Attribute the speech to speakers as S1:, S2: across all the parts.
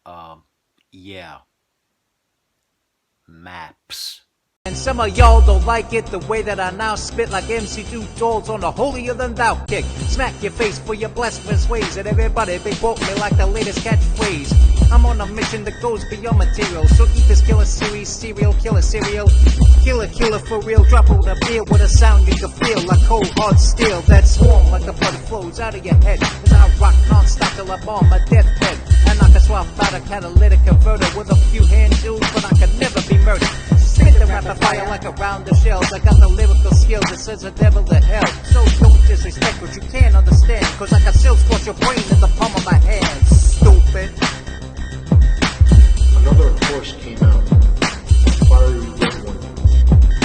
S1: Um, yeah, maps.
S2: And some of y'all don't like it the way that I now spit like MC2 dolls on the holier than thou kick. Smack your face for your blasphemous ways, and everybody they quote me like the latest catchphrase. I'm on a mission that goes beyond material, so eat this killer series, serial killer cereal. Killer for real, drop on a beer with a sound you can feel like cold hard steel. That swarm like the blood flows out of your head as I rock non-stop till I'm on my deathbed. And I can swap out a catalytic converter with a few hand tools, but I can never be murdered. Spit the rapid fire like around the shells. I got the lyrical skills that sends the devil to hell. So don't disrespect what you can't understand, cause I can still squash your brain in the palm of my hand. Stupid.
S3: Another horse came out, a fiery red one.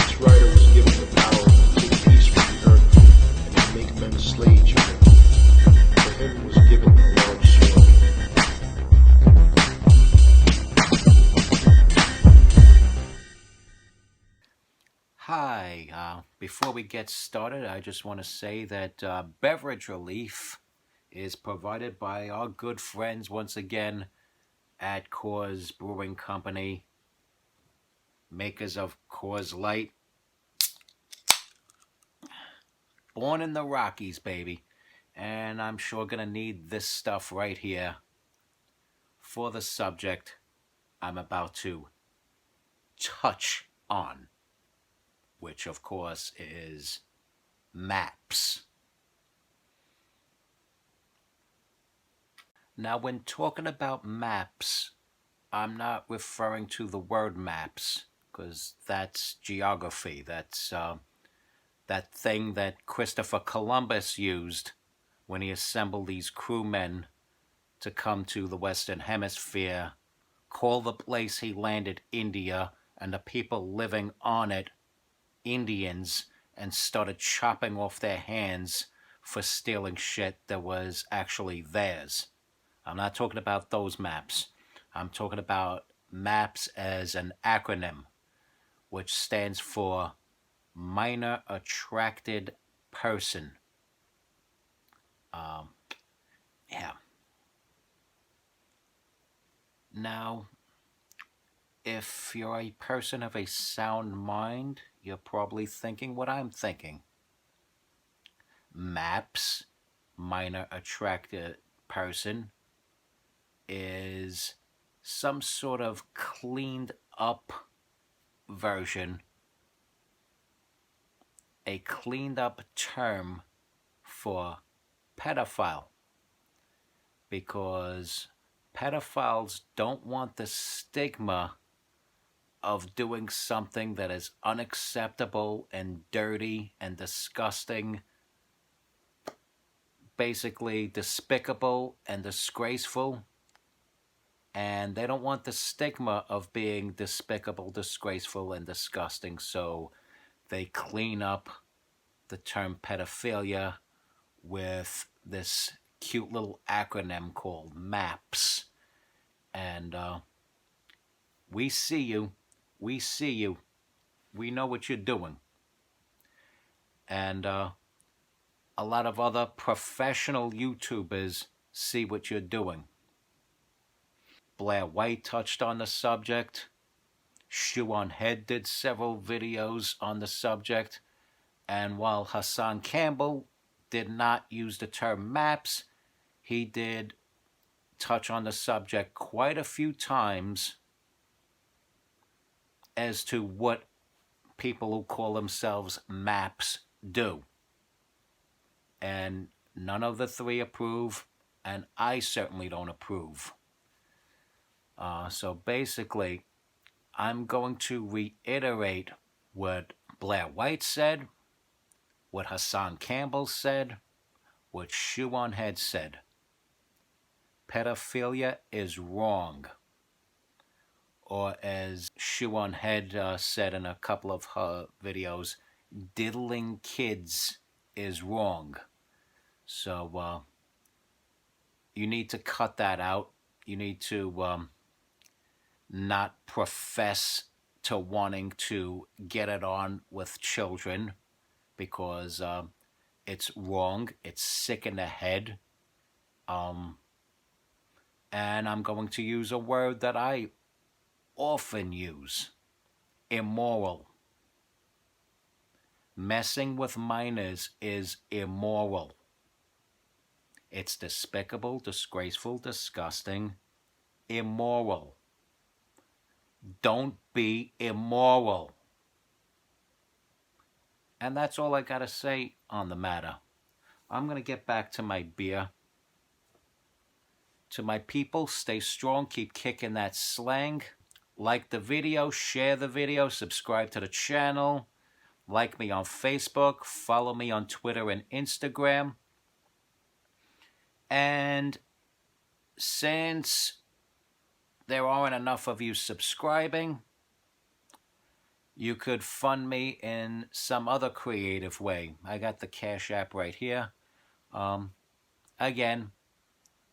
S3: Its rider was given the power to take peace from the earth and to make men slaves of it. To him was given a large sword.
S1: Hi, before we get started, I just want to say that beverage relief is provided by our good friends once again at Coors Brewing Company, makers of Coors Light. Born in the Rockies, baby. And I'm sure gonna need this stuff right here for the subject I'm about to touch on, which of course is maps. Now, when talking about maps, I'm not referring to the word maps, because that's geography. That's that thing that Christopher Columbus used when he assembled these crewmen to come to the Western Hemisphere, call the place he landed India, and the people living on it Indians, and started chopping off their hands for stealing shit that was actually theirs. I'm not talking about those maps. I'm talking about MAPS as an acronym, which stands for Minor Attracted Person. Yeah. Now, if you're a person of a sound mind, you're probably thinking what I'm thinking. MAPS, Minor Attracted Person, is some sort of cleaned up version, a cleaned up term for pedophile, because pedophiles don't want the stigma of doing something that is unacceptable and dirty and disgusting, basically despicable and disgraceful. And they don't want the stigma of being despicable, disgraceful, and disgusting, so they clean up the term pedophilia with this cute little acronym called MAPS. And we see you. We see you. We know what you're doing. And a lot of other professional YouTubers see what you're doing. Blair White touched on the subject. Shoe on Head did several videos on the subject. And while Hassan Campbell did not use the term maps, he did touch on the subject quite a few times as to what people who call themselves maps do. And none of the three approve, and I certainly don't approve. So basically, I'm going to reiterate what Blair White said, what Hassan Campbell said, what Shoe on Head said. Pedophilia is wrong. Or as Shoe on Head said in a couple of her videos, diddling kids is wrong. So you need to cut that out. You need to not profess to wanting to get it on with children, because it's wrong. It's sick in the head. And I'm going to use a word that I often use: immoral. Messing with minors is immoral. It's despicable, disgraceful, disgusting, immoral. Don't be immoral. And that's all I gotta say on the matter. I'm gonna get back to my beer. To my people, stay strong, keep kicking that slang. Like the video, share the video, subscribe to the channel. Like me on Facebook, follow me on Twitter and Instagram. And since there aren't enough of you subscribing, you could fund me in some other creative way. I got the Cash App right here. Again,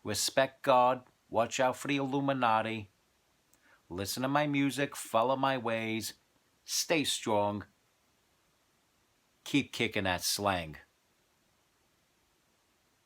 S1: respect God, watch out for the Illuminati, listen to my music, follow my ways, stay strong, keep kicking that slang.